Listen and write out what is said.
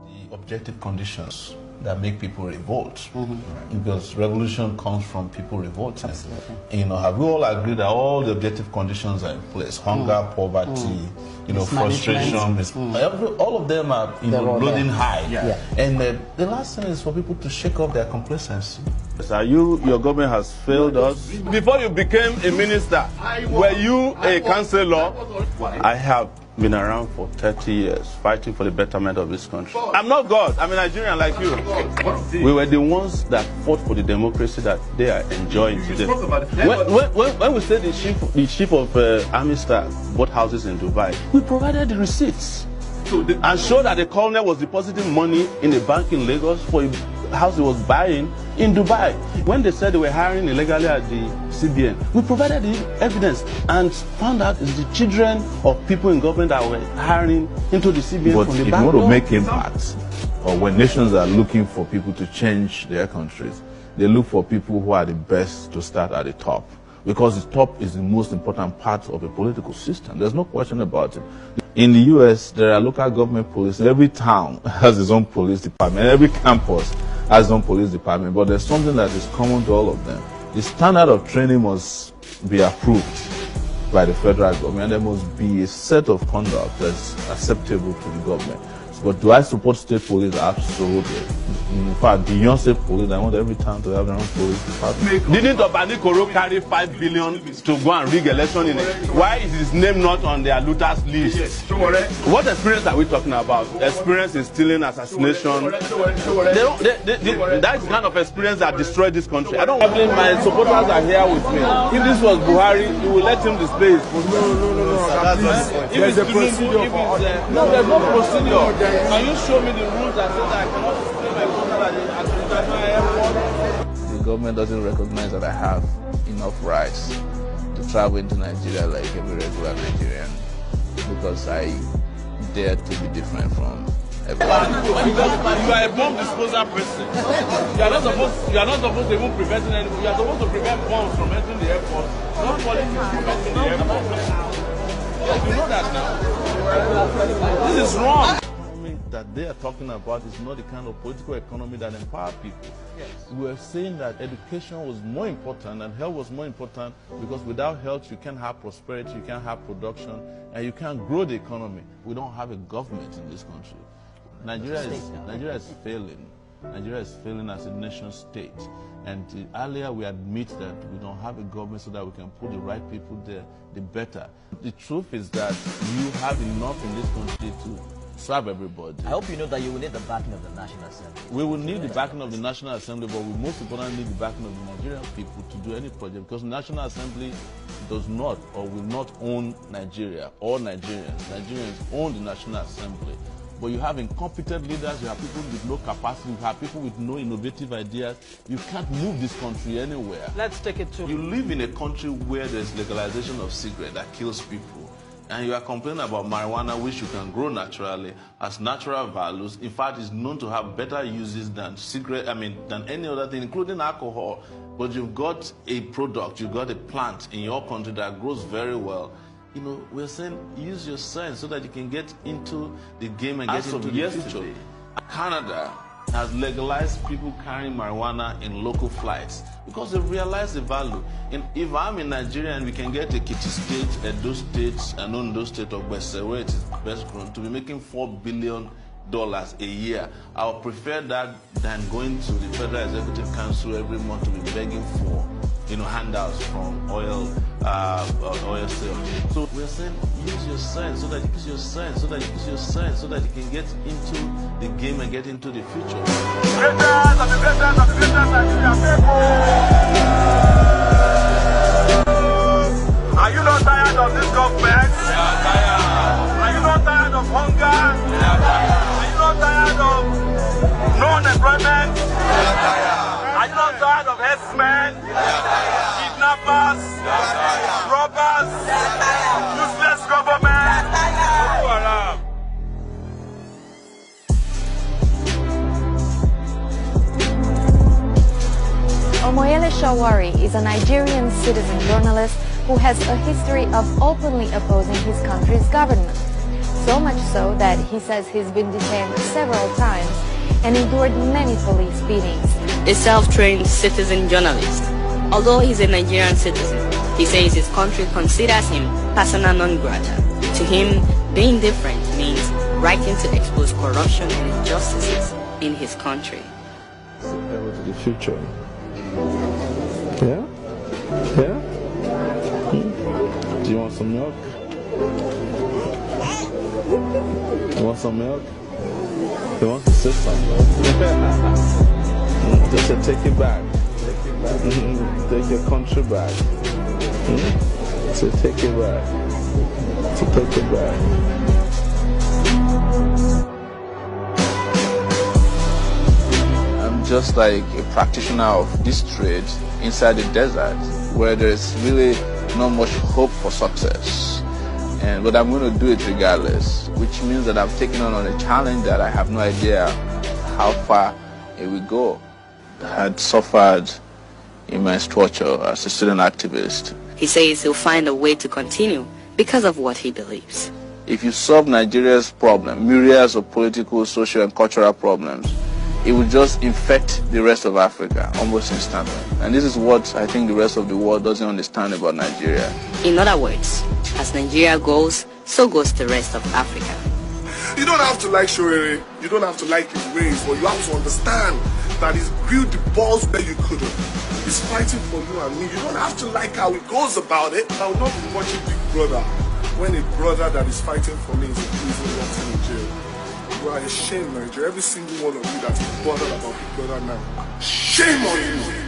The objective conditions that make people revolt, because revolution comes from people revolting. Absolutely. You know, have we all agreed that all the objective conditions are in place? Hunger, poverty, you know, frustration, all of them are, you know, loading high. And the last thing is for people to shake off their complacency. Sir, your government has failed us. Before you became a minister, were you a councillor? I have been around for 30 years fighting for the betterment of this country. I'm not God, I'm a Nigerian like you. We were the ones that fought for the democracy that they are enjoying today. When we said the chief of army staff bought houses in Dubai, we provided the receipts and showed that the colonel was depositing money in a bank in Lagos for a house he was buying in Dubai. When they said they were hiring illegally at the CBN, we provided the evidence and found out it's the children of people in government that were hiring into the CBN but from the if back you want door. to make impact, or when nations are looking for people to change their countries, they look for people who are the best to start at the top. Because the top is the most important part of a political system. There's no question about it. In the US, there are local government police. Every town has its own police department. Every campus has its own police department. But there's something that is common to all of them. The standard of training must be approved by the federal government. There must be a set of conduct that's acceptable to the government. But do I support state police? Absolutely. In fact, beyond state police, I want every town to have their own police department. Didn't Obani Koro carry 5 billion to go and rig election in it? Why is his name not on their looters list? Yes. What experience are we talking about? Experience in stealing, assassination. That's the kind of experience that destroyed this country. I don't want my supporters are here with me. If this was Buhari, you will let him display his No. There's a procedure for no, there's no procedure. Can you show me the rules that say that I cannot display my phone at the international airport? The government doesn't recognize that I have enough rights to travel into Nigeria like every regular Nigerian, because I dare to be different from everyone. You are a bomb disposal person. You are not supposed to even prevent anything. You are supposed to prevent bombs from entering the airport. Not politics preventing the airport. Yes, you know that now. This is wrong. That they are talking about is not the kind of political economy that empower people. Yes. We were saying that education was more important and health was more important, because without health you can't have prosperity, you can't have production, and you can't grow the economy. We don't have a government in this country. Nigeria is failing. Nigeria is failing as a nation state. And earlier we admit that we don't have a government so that we can put the right people there, the better. The truth is that you have enough in this country to serve everybody. I hope you know that you will need the backing of the National Assembly. We will need the backing of the National Assembly, but we most importantly need the backing of the Nigerian people to do any project, because the National Assembly does not or will not own Nigeria or Nigerians. Nigerians own the National Assembly. But you have incompetent leaders, you have people with no capacity, you have people with no innovative ideas. You can't move this country anywhere. Let's take it to... You live in a country where there's legalization of cigarette that kills people, and you are complaining about marijuana, which you can grow naturally, as natural values. In fact, it's known to have better uses than than any other thing, including alcohol. But you've got a product, you've got a plant in your country that grows very well. You know, we're saying use your science so that you can get into the game and get into the future. Canada has legalized people carrying marijuana in local flights because they realize the value. If I'm in Nigeria and we can get a Ekiti State, Edo State, and Ondo State, or Bese, where it is best grown, to be making $4 billion a year, I would prefer that than going to the Federal Executive Council every month to be begging for, handouts from oil sales. So we're saying use your science so that you use your science so that you use your science so that you can get into the game and get into the future. Are you not tired of this government? We are tired. Are you not tired of hunger? We are tired. Are you not tired of non-employment? We are tired. Are you not tired of herdsmen? We are tired. Kidnappers? We are tired. Robbers? We are tired. Useless government? We are tired. Omoyele Shawari is a Nigerian citizen journalist who has a history of openly opposing his country's government. So much so that he says he's been detained several times and endured many police beatings. A self-trained citizen journalist. Although he's a Nigerian citizen, he says his country considers him persona non grata. To him, being different means writing to expose corruption and injustices in his country. Ever to the future. Yeah? Yeah? Do you want some milk? You want some milk? You want to sit somewhere? Just to take it back. Take your country back. So take it back. To take it back. I'm just like a practitioner of this trade inside the desert where there's really not much hope for success. But I'm going to do it regardless, which means that I'm taking on a challenge that I have no idea how far it will go. I had suffered immense torture as a student activist. He says he'll find a way to continue because of what he believes. If you solve Nigeria's problem, myriads of political, social, and cultural problems, it will just infect the rest of Africa almost instantly. And this is what I think the rest of the world doesn't understand about Nigeria. In other words, as Nigeria goes, so goes the rest of Africa. You don't have to like Shorere, you don't have to like his ways, but you have to understand that he's grilled the balls where you couldn't. He's fighting for you and me. You don't have to like how he goes about it. I will not be watching Big Brother when a brother that is fighting for me is in prison, rotting in jail. You are a shame, Nigeria. Every single one of you that's bothered about Big Brother now. Shame on you!